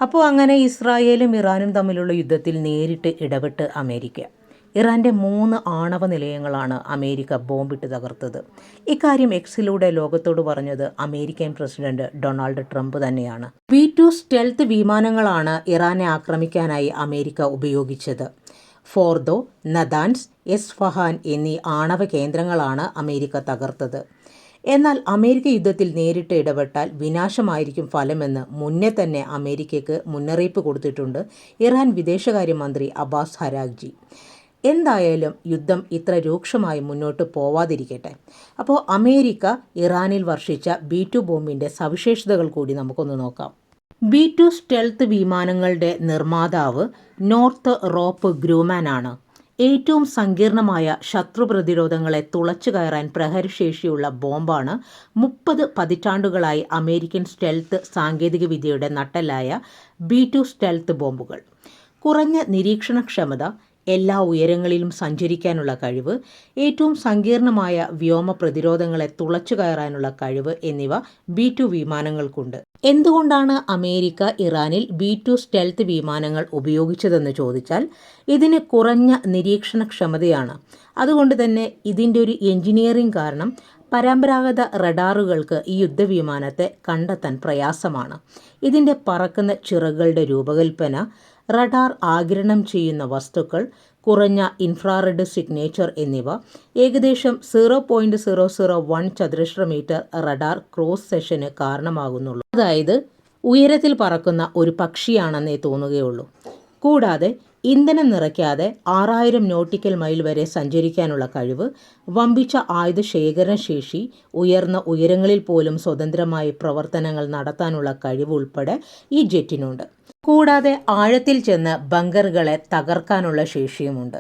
അപ്പോൾ അങ്ങനെ ഇസ്രായേലും ഇറാനും തമ്മിലുള്ള യുദ്ധത്തിൽ നേരിട്ട് ഇടപെട്ട് അമേരിക്ക. ഇറാൻ്റെ 3 ആണവ നിലയങ്ങളാണ് അമേരിക്ക ബോംബിട്ട് തകർത്തത്. ഇക്കാര്യം എക്സിലൂടെ ലോകത്തോട് പറഞ്ഞത് അമേരിക്കൻ പ്രസിഡന്റ് ഡൊണാൾഡ് ട്രംപ് തന്നെയാണ്. B-2 സ്റ്റെൽത്ത് വിമാനങ്ങളാണ് ഇറാനെ ആക്രമിക്കാനായി അമേരിക്ക ഉപയോഗിച്ചത്. ഫോർദോ, നദാൻസ്, എസ്ഫഹാൻ എന്നീ ആണവ കേന്ദ്രങ്ങളാണ് അമേരിക്ക തകർത്തത്. എന്നാൽ അമേരിക്ക യുദ്ധത്തിൽ നേരിട്ട് ഇടപെട്ടാൽ വിനാശമായിരിക്കും ഫലമെന്ന് മുന്നേ തന്നെ അമേരിക്കയ്ക്ക് മുന്നറിയിപ്പ് കൊടുത്തിട്ടുണ്ട് ഇറാൻ വിദേശകാര്യമന്ത്രി അബ്ബാസ് അരാഗ്ചി. എന്തായാലും യുദ്ധം ഇത്ര രൂക്ഷമായി മുന്നോട്ട് പോവാതിരിക്കട്ടെ. അപ്പോൾ അമേരിക്ക ഇറാനിൽ വർഷിച്ച B-2 ബോംബിൻ്റെ സവിശേഷതകൾ കൂടി നമുക്കൊന്ന് നോക്കാം. B-2 സ്റ്റെൽത്ത് വിമാനങ്ങളുടെ നിർമ്മാതാവ് നോർത്ത് റോപ്പ് ഗ്രൂമാൻ ആണ്. ഏറ്റവും സങ്കീർണമായ ശത്രു പ്രതിരോധങ്ങളെ തുളച്ചു കയറാൻ പ്രഹരശേഷിയുള്ള ബോംബാണ് 30 പതിറ്റാണ്ടുകളായി അമേരിക്കൻ സ്റ്റെൽത്ത് സാങ്കേതികവിദ്യയുടെ നട്ടെല്ലായ B-2 സ്റ്റെൽത്ത് ബോംബുകൾ. കുറഞ്ഞ നിരീക്ഷണക്ഷമത, എല്ലാ ഉയരങ്ങളിലും സഞ്ചരിക്കാനുള്ള കഴിവ്, ഏറ്റവും സങ്കീർണമായ വ്യോമ പ്രതിരോധങ്ങളെ തുളച്ചു കയറാനുള്ള കഴിവ് എന്നിവ B-2 വിമാനങ്ങൾക്കുണ്ട്. എന്തുകൊണ്ടാണ് അമേരിക്ക ഇറാനിൽ B-2 സ്റ്റെൽത്ത് വിമാനങ്ങൾ ഉപയോഗിച്ചതെന്ന് ചോദിച്ചാൽ ഇതിന് കുറഞ്ഞ നിരീക്ഷണക്ഷമതയാണ്. അതുകൊണ്ട് തന്നെ ഇതിൻ്റെ ഒരു എഞ്ചിനീയറിംഗ് കാരണം പരമ്പരാഗത റഡാറുകൾക്ക് ഈ യുദ്ധവിമാനത്തെ കണ്ടെത്താൻ പ്രയാസമാണ്. ഇതിൻ്റെ പറക്കുന്ന ചിറകുകളുടെ രൂപകൽപ്പന, റഡാർ ആഗിരണം ചെയ്യുന്ന വസ്തുക്കൾ, കുറഞ്ഞ ഇൻഫ്രാറെഡ് സിഗ്നേച്ചർ എന്നിവ ഏകദേശം 0.001 ചതുരശ്ര മീറ്റർ റഡാർ ക്രോസ് സെക്ഷന് കാരണമാകുന്നുള്ളൂ. അതായത് ഉയരത്തിൽ പറക്കുന്ന ഒരു പക്ഷിയാണെന്നേ തോന്നുകയുള്ളൂ. കൂടാതെ ഇന്ധനം നിറയ്ക്കാതെ 6000 നോട്ടിക്കൽ മൈൽ വരെ സഞ്ചരിക്കാനുള്ള കഴിവ്, വമ്പിച്ച ആയുധ ശേഖരണ ശേഷി, ഉയർന്ന ഉയരങ്ങളിൽ പോലും സ്വതന്ത്രമായി പ്രവർത്തനങ്ങൾ നടത്താനുള്ള കഴിവ് ഉൾപ്പെടെ ഈ ജെറ്റിനുണ്ട്. കൂടാതെ ആഴത്തിൽ ചെന്ന് ബങ്കറുകളെ തകർക്കാനുള്ള ശേഷിയുമുണ്ട്.